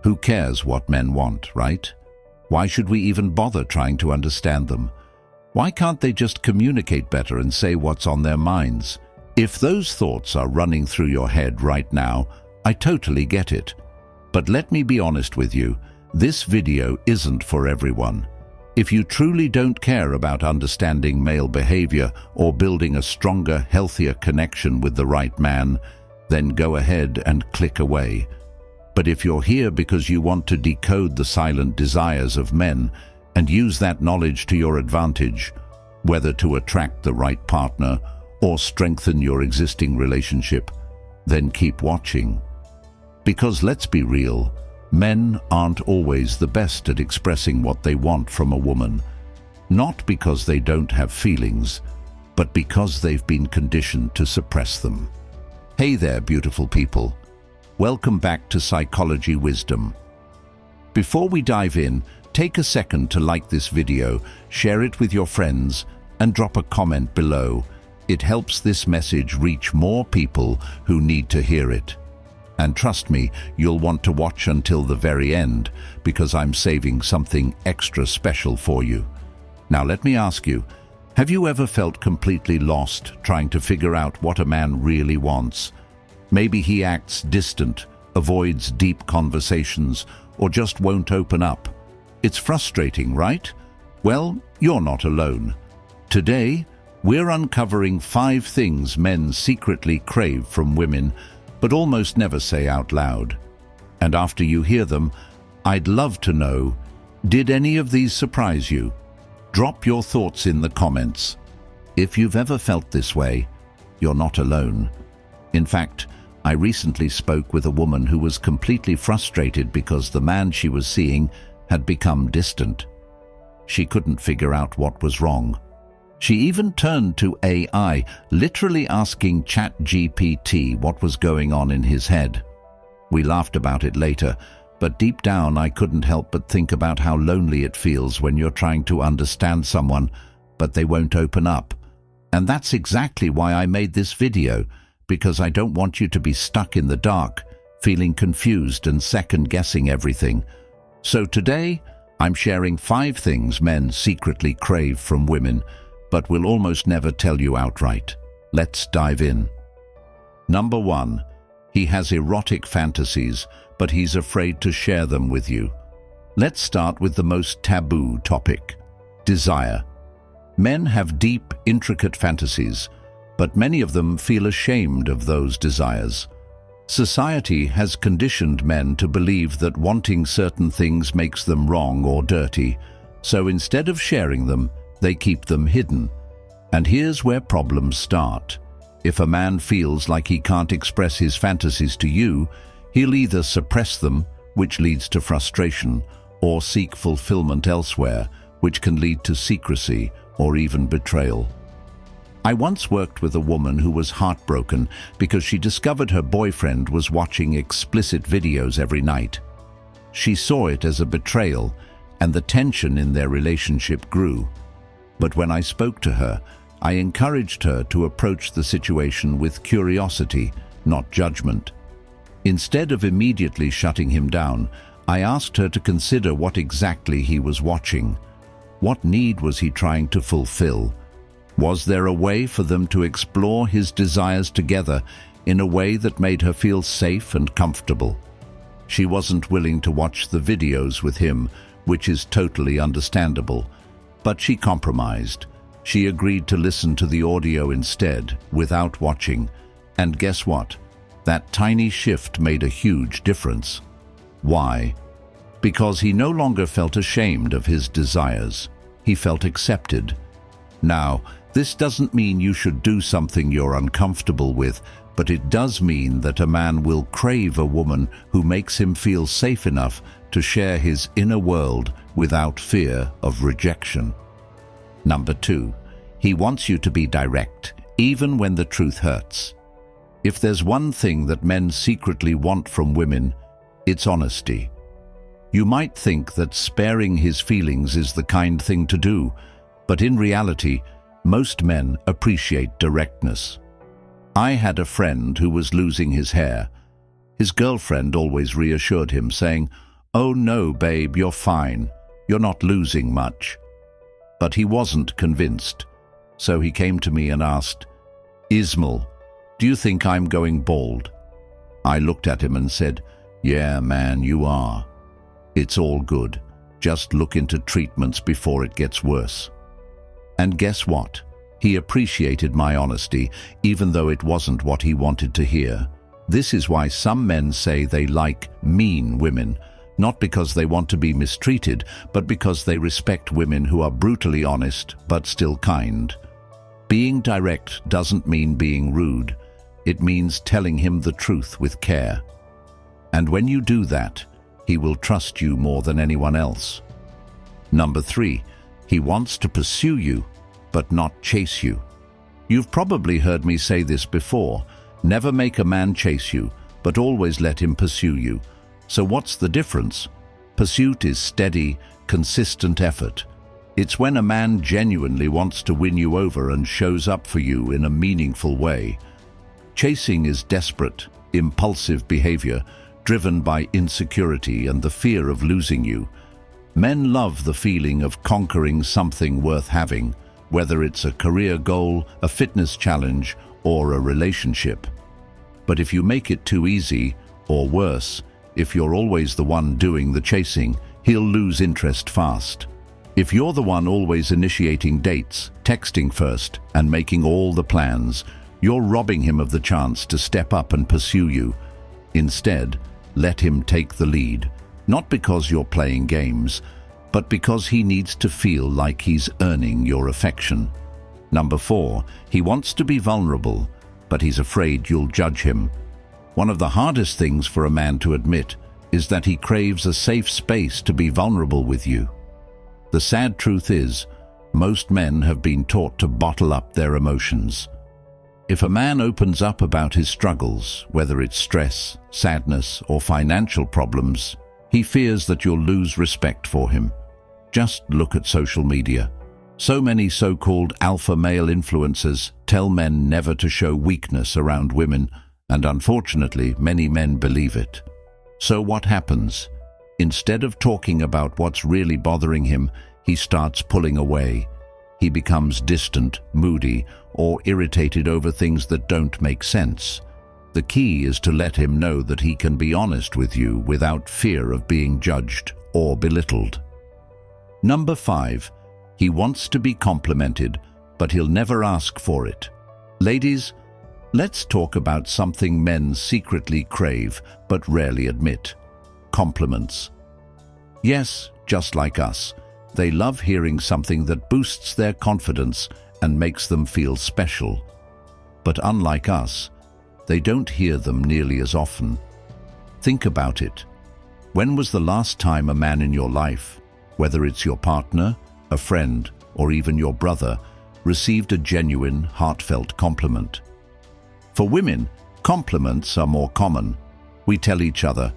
Who cares what men want, right? Why should we even bother trying to understand them? Why can't they just communicate better and say what's on their minds? If those thoughts are running through your head right now, I totally get it. But let me be honest with you, this video isn't for everyone. If you truly don't care about understanding male behavior or building a stronger, healthier connection with the right man, then go ahead and click away. But if you're here because you want to decode the silent desires of men and use that knowledge to your advantage, whether to attract the right partner or strengthen your existing relationship, then keep watching. Because let's be real, men aren't always the best at expressing what they want from a woman, not because they don't have feelings, but because they've been conditioned to suppress them. Hey there, beautiful people. Welcome back to Psychology Wisdom. Before we dive in, take a second to like this video, share it with your friends, and drop a comment below. It helps this message reach more people who need to hear it. And trust me, you'll want to watch until the very end, because I'm saving something extra special for you. Now let me ask you, have you ever felt completely lost trying to figure out what a man really wants? Maybe he acts distant, avoids deep conversations, or just won't open up. It's frustrating, right? Well, you're not alone. Today, we're uncovering 5 things men secretly crave from women, but almost never say out loud. And after you hear them, I'd love to know, did any of these surprise you? Drop your thoughts in the comments. If you've ever felt this way, you're not alone. In fact, I recently spoke with a woman who was completely frustrated because the man she was seeing had become distant. She couldn't figure out what was wrong. She even turned to AI, literally asking ChatGPT what was going on in his head. We laughed about it later, but deep down I couldn't help but think about how lonely it feels when you're trying to understand someone, but they won't open up. And that's exactly why I made this video, because I don't want you to be stuck in the dark, feeling confused and second-guessing everything. So today, I'm sharing 5 things men secretly crave from women, but will almost never tell you outright. Let's dive in. Number 1. He has erotic fantasies, but he's afraid to share them with you. Let's start with the most taboo topic: desire. Men have deep, intricate fantasies, but many of them feel ashamed of those desires. Society has conditioned men to believe that wanting certain things makes them wrong or dirty, so instead of sharing them, they keep them hidden. And here's where problems start. If a man feels like he can't express his fantasies to you, he'll either suppress them, which leads to frustration, or seek fulfillment elsewhere, which can lead to secrecy or even betrayal. I once worked with a woman who was heartbroken because she discovered her boyfriend was watching explicit videos every night. She saw it as a betrayal, and the tension in their relationship grew. But when I spoke to her, I encouraged her to approach the situation with curiosity, not judgment. Instead of immediately shutting him down, I asked her to consider what exactly he was watching. What need was he trying to fulfill? Was there a way for them to explore his desires together in a way that made her feel safe and comfortable? She wasn't willing to watch the videos with him, which is totally understandable, but she compromised. She agreed to listen to the audio instead, without watching, and guess what? That tiny shift made a huge difference. Why? Because he no longer felt ashamed of his desires. He felt accepted. Now, this doesn't mean you should do something you're uncomfortable with, but it does mean that a man will crave a woman who makes him feel safe enough to share his inner world without fear of rejection. Number 2, he wants you to be direct, even when the truth hurts. If there's one thing that men secretly want from women, it's honesty. You might think that sparing his feelings is the kind thing to do, but in reality, most men appreciate directness. I had a friend who was losing his hair. His girlfriend always reassured him, saying, "Oh no, babe, you're fine. You're not losing much." But he wasn't convinced. So he came to me and asked, "Ismail, do you think I'm going bald?" I looked at him and said, "Yeah, man, you are. It's all good. Just look into treatments before it gets worse." And guess what? He appreciated my honesty, even though it wasn't what he wanted to hear. This is why some men say they like mean women, not because they want to be mistreated, but because they respect women who are brutally honest but still kind. Being direct doesn't mean being rude. It means telling him the truth with care. And when you do that, he will trust you more than anyone else. Number 3, he wants to pursue you, but not chase you. You've probably heard me say this before. Never make a man chase you, but always let him pursue you. So what's the difference? Pursuit is steady, consistent effort. It's when a man genuinely wants to win you over and shows up for you in a meaningful way. Chasing is desperate, impulsive behavior, driven by insecurity and the fear of losing you. Men love the feeling of conquering something worth having, whether it's a career goal, a fitness challenge, or a relationship. But if you make it too easy, or worse, if you're always the one doing the chasing, he'll lose interest fast. If you're the one always initiating dates, texting first, and making all the plans, you're robbing him of the chance to step up and pursue you. Instead, let him take the lead, not because you're playing games, but because he needs to feel like he's earning your affection. Number 4, he wants to be vulnerable, but he's afraid you'll judge him. One of the hardest things for a man to admit is that he craves a safe space to be vulnerable with you. The sad truth is, most men have been taught to bottle up their emotions. If a man opens up about his struggles, whether it's stress, sadness, or financial problems, he fears that you'll lose respect for him. Just look at social media. So many so-called alpha male influencers tell men never to show weakness around women, and unfortunately, many men believe it. So what happens? Instead of talking about what's really bothering him, he starts pulling away. He becomes distant, moody, or irritated over things that don't make sense. The key is to let him know that he can be honest with you without fear of being judged or belittled. Number 5, he wants to be complimented, but he'll never ask for it. Ladies, let's talk about something men secretly crave but rarely admit: compliments. Yes, just like us, they love hearing something that boosts their confidence and makes them feel special. But unlike us, they don't hear them nearly as often. Think about it. When was the last time a man in your life, whether it's your partner, a friend, or even your brother, received a genuine, heartfelt compliment? For women, compliments are more common. We tell each other,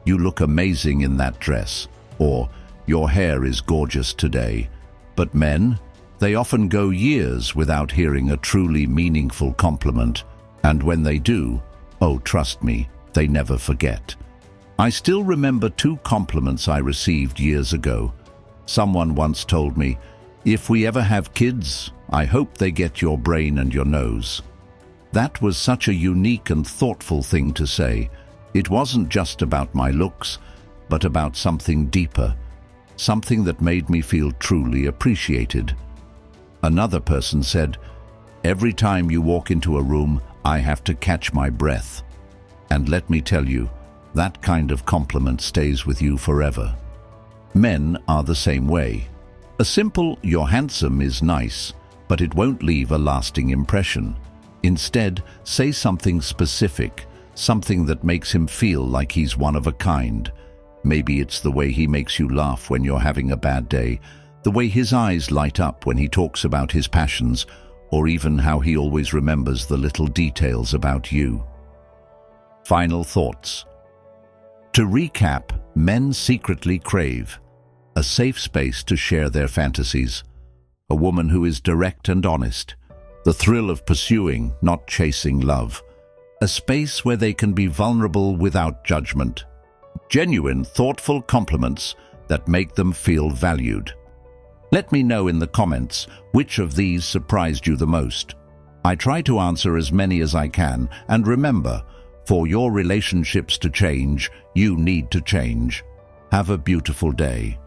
"You look amazing in that dress," or "Your hair is gorgeous today." But men, they often go years without hearing a truly meaningful compliment, and when they do, oh, trust me, they never forget. I still remember 2 compliments I received years ago. Someone once told me, "If we ever have kids, I hope they get your brain and your nose." That was such a unique and thoughtful thing to say. It wasn't just about my looks, but about something deeper, something that made me feel truly appreciated. Another person said, "Every time you walk into a room, I have to catch my breath." And let me tell you, that kind of compliment stays with you forever. Men are the same way. A simple "you're handsome" is nice, but it won't leave a lasting impression. Instead, say something specific, something that makes him feel like he's one of a kind. Maybe it's the way he makes you laugh when you're having a bad day, the way his eyes light up when he talks about his passions, or even how he always remembers the little details about you. Final thoughts. To recap, men secretly crave a safe space to share their fantasies, a woman who is direct and honest, the thrill of pursuing, not chasing love, a space where they can be vulnerable without judgment, Genuine, thoughtful compliments that make them feel valued. Let me know in the comments which of these surprised you the most. I try to answer as many as I can, and remember, for your relationships to change, you need to change. Have a beautiful day.